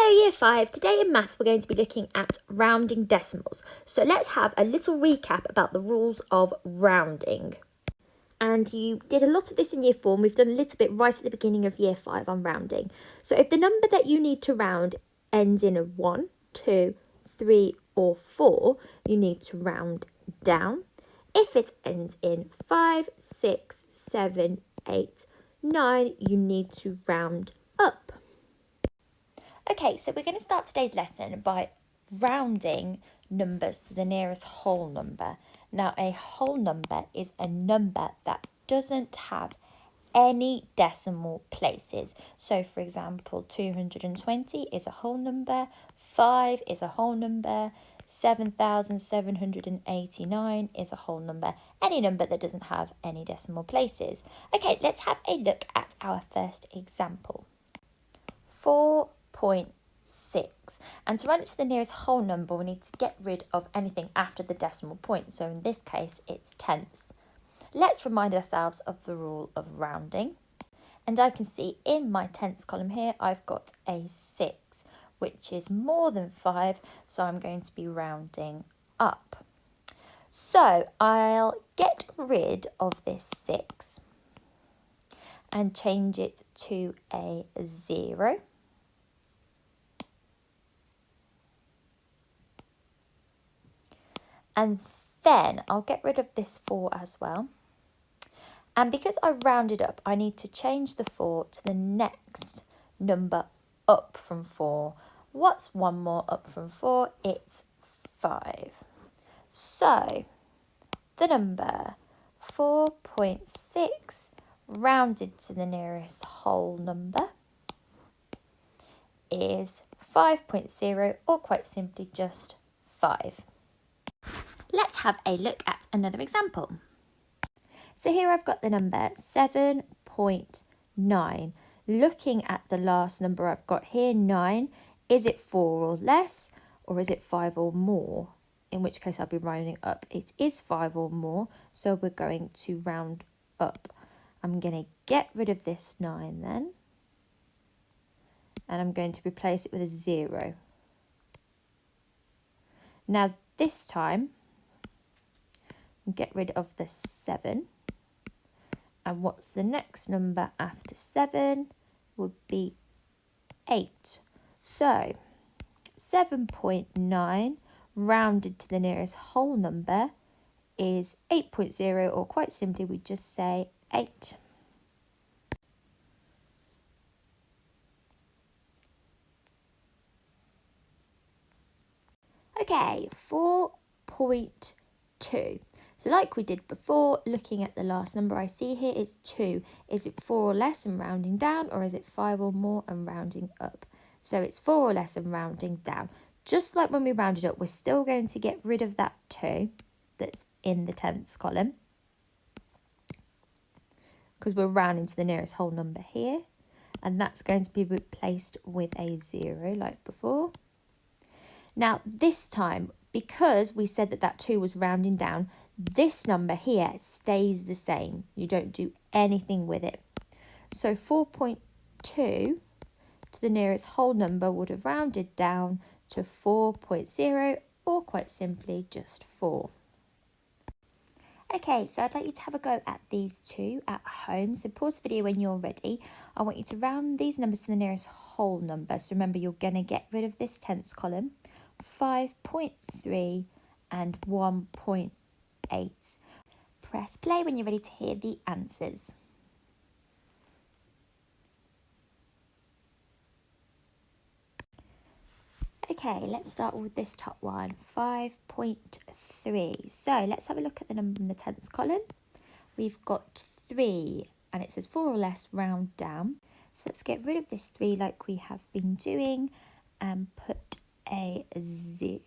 Hello Year 5, today in Maths we're going to be looking at rounding decimals. So let's have a little recap about the rules of rounding. And you did a lot of this in Year 4 and we've done a little bit right at the beginning of Year 5 on rounding. So if the number that you need to round ends in a 1, 2, 3 or 4, you need to round down. If it ends in 5, 6, 7, 8, 9, you need to round up. Okay, so we're going to start today's lesson by rounding numbers to the nearest whole number. Now, a whole number is a number that doesn't have any decimal places. So, for example, 220 is a whole number, 5 is a whole number, 7,789 is a whole number, any number that doesn't have any decimal places. Okay, let's have a look at our first example. 4.6, and to round it to the nearest whole number we need to get rid of anything after the decimal point, so in this case it's tenths. Let's remind ourselves of the rule of rounding, and I can see in my tenths column here I've got a 6 which is more than 5, so I'm going to be rounding up. So I'll get rid of this 6 and change it to a 0. And then I'll get rid of this 4 as well. And because I rounded up, I need to change the 4 to the next number up from 4. What's one more up from 4? It's 5. So the number 4.6 rounded to the nearest whole number is 5.0, or quite simply just 5. Let's have a look at another example. So here I've got the number 7.9. Looking at the last number I've got here, 9, is it 4 or less, or is it 5 or more? In which case I'll be rounding up. It is 5 or more, so we're going to round up. I'm going to get rid of this 9 then, and I'm going to replace it with a 0. Now this time, get rid of the 7. And what's the next number after 7? Would be 8. So 7.9 rounded to the nearest whole number is 8.0, or quite simply we just say 8. Okay, 4.2. So like we did before, looking at the last number I see here is 2. Is it 4 or less and rounding down, or is it 5 or more and rounding up? So it's 4 or less and rounding down. Just like when we rounded up, we're still going to get rid of that 2 that's in the tenths column, because we're rounding to the nearest whole number here, and that's going to be replaced with a 0 like before. Now this time, because we said that that 2 was rounding down, this number here stays the same. You don't do anything with it. So 4.2 to the nearest whole number would have rounded down to 4.0, or quite simply just 4. Okay, so I'd like you to have a go at these two at home. So pause the video when you're ready. I want you to round these numbers to the nearest whole number. So remember, you're going to get rid of this tenths column. 5.3 and 1.8. Press play when you're ready to hear the answers. Okay, let's start with this top one, 5.3. So let's have a look at the number in the tenths column. We've got 3 and it says 4 or less, round down. So let's get rid of this 3 like we have been doing and put a 0.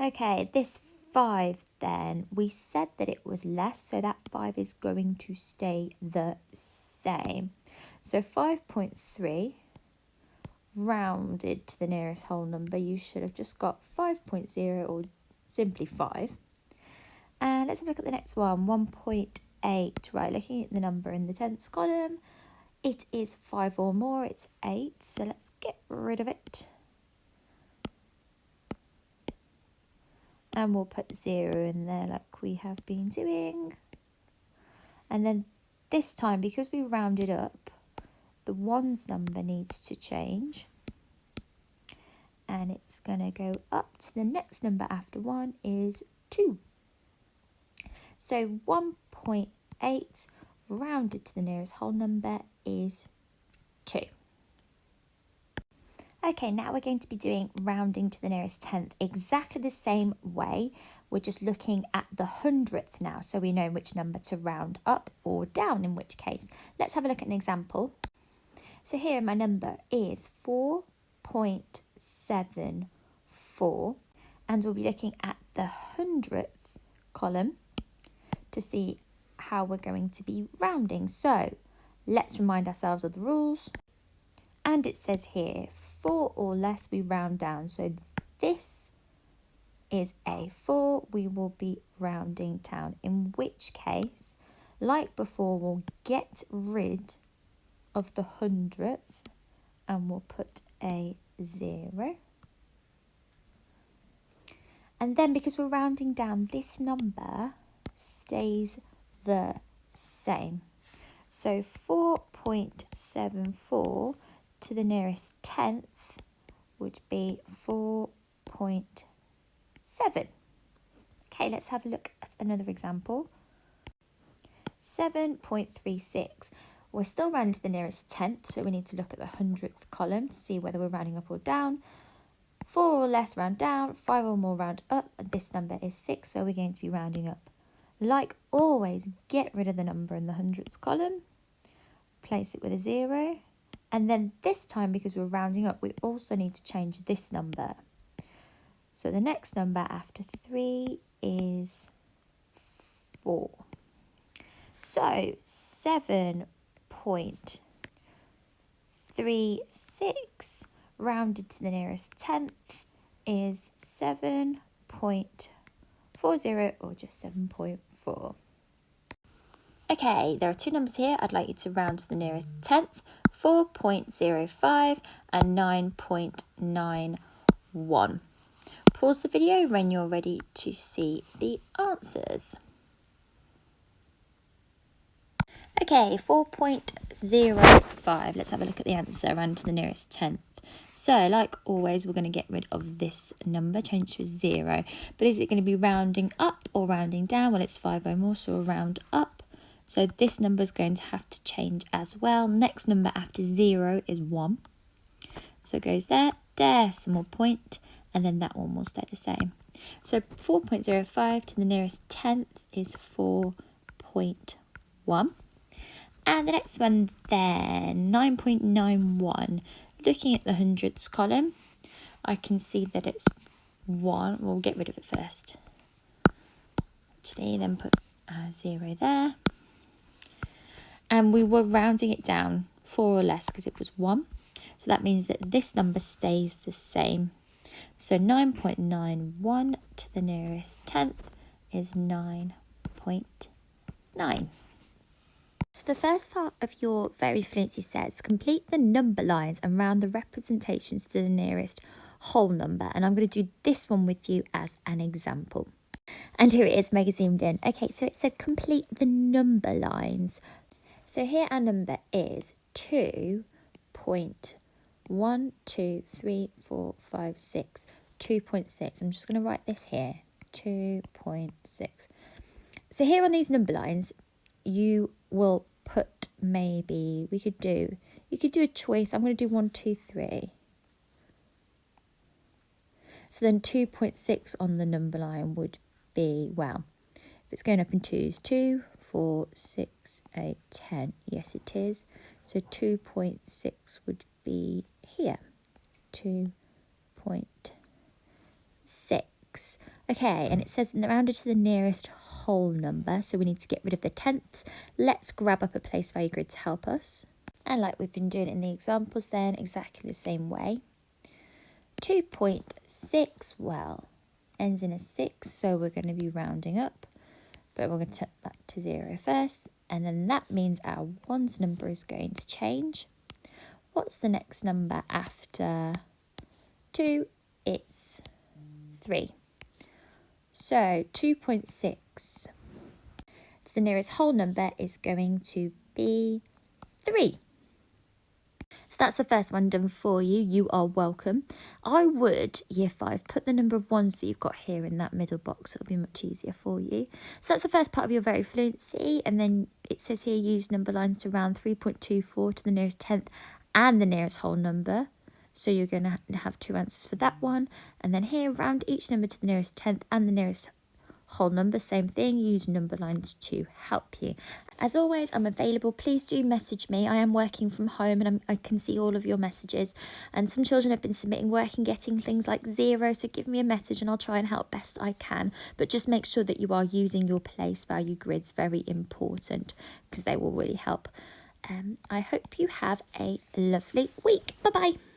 Okay, this 5 then, we said that it was less, so that 5 is going to stay the same. So 5.3 rounded to the nearest whole number, you should have just got 5.0 or simply 5. And let's have a look at the next one, 1.8. Right, looking at the number in the tenths column, It is 5 or more, it's 8, so let's get rid of it. And we'll put 0 in there like we have been doing. And then this time, because we rounded up, the ones number needs to change. And it's going to go up to the next number after 1 is 2. So 1.8 rounded to the nearest whole number is 2. Okay, now we're going to be doing rounding to the nearest tenth exactly the same way. We're just looking at the hundredth now, so we know which number to round up or down in which case. Let's have a look at an example. So here my number is 4.74, and we'll be looking at the hundredth column to see how we're going to be rounding. So let's remind ourselves of the rules. And it says here, 4 or less we round down. So this is a 4, we will be rounding down. In which case, like before, we'll get rid of the hundredth and we'll put a 0. And then because we're rounding down, this number stays the same. So 4.74 to the nearest tenth would be 4.7. Okay, let's have a look at another example. 7.36. We're still rounding to the nearest tenth, so we need to look at the hundredth column to see whether we're rounding up or down. 4 or less round down, 5 or more round up, and this number is 6, so we're going to be rounding up. Like always, get rid of the number in the hundredths column, place it with a 0, and then this time, because we're rounding up, we also need to change this number. So the next number after 3 is 4. So 7.36 rounded to the nearest tenth is 7.40 or just 7.4. Okay, there are two numbers here I'd like you to round to the nearest tenth, 4.05 and 9.91. Pause the video when you're ready to see the answers. Okay, 4.05. Let's have a look at the answer, round to the nearest tenth. So, like always, we're going to get rid of this number, change to a 0. But is it going to be rounding up or rounding down? Well, it's 5 or more, so we'll round up. So this number is going to have to change as well. Next number after 0 is 1. So it goes there, decimal point, and then that one will stay the same. So 4.05 to the nearest tenth is 4.1. And the next one then, 9.91. Looking at the hundredths column, I can see that it's 1. We'll get rid of it first. Actually, then put 0 there. And we were rounding it down 4 or less because it was 1. So that means that this number stays the same. So 9.91 to the nearest tenth is 9.9. So the first part of your Very Fluency says, complete the number lines and round the representations to the nearest whole number. And I'm going to do this one with you as an example. And here it is, mega zoomed in. Okay, so it said complete the number lines. So here our number is 2.12345 2.6. I'm just going to write this here, 2.6. So here on these number lines, you will put maybe, you could do a choice. I'm going to do 1, 2, 3. So then 2.6 on the number line would be, well, if it's going up in 2s, 2, 4, 6, 8, 10. Yes, it is. So 2.6 would be here. 2.6. Okay, and it says rounded to the nearest whole number, so we need to get rid of the tenths. Let's grab up a place value grid to help us. And like we've been doing in the examples then, exactly the same way. 2.6, well, ends in a 6, so we're going to be rounding up. But we're going to turn that to 0 first, and then that means our ones number is going to change. What's the next number after 2? It's 3. So 2.6 to the nearest whole number is going to be 3. So that's the first one done for you. You are welcome. I would, year 5, put the number of ones that you've got here in that middle box. It'll be much easier for you. So that's the first part of your very fluency. And then it says here, use number lines to round 3.24 to the nearest 10th and the nearest whole number. So you're going to have 2 answers for that one. And then here, round each number to the nearest 10th and the nearest whole number. Same thing, use number lines to help you. As always, I'm available. Please do message me. I am working from home and I can see all of your messages. And some children have been submitting work and getting things like 0. So give me a message and I'll try and help best I can. But just make sure that you are using your place value grids. Very important, because they will really help. I hope you have a lovely week. Bye-bye.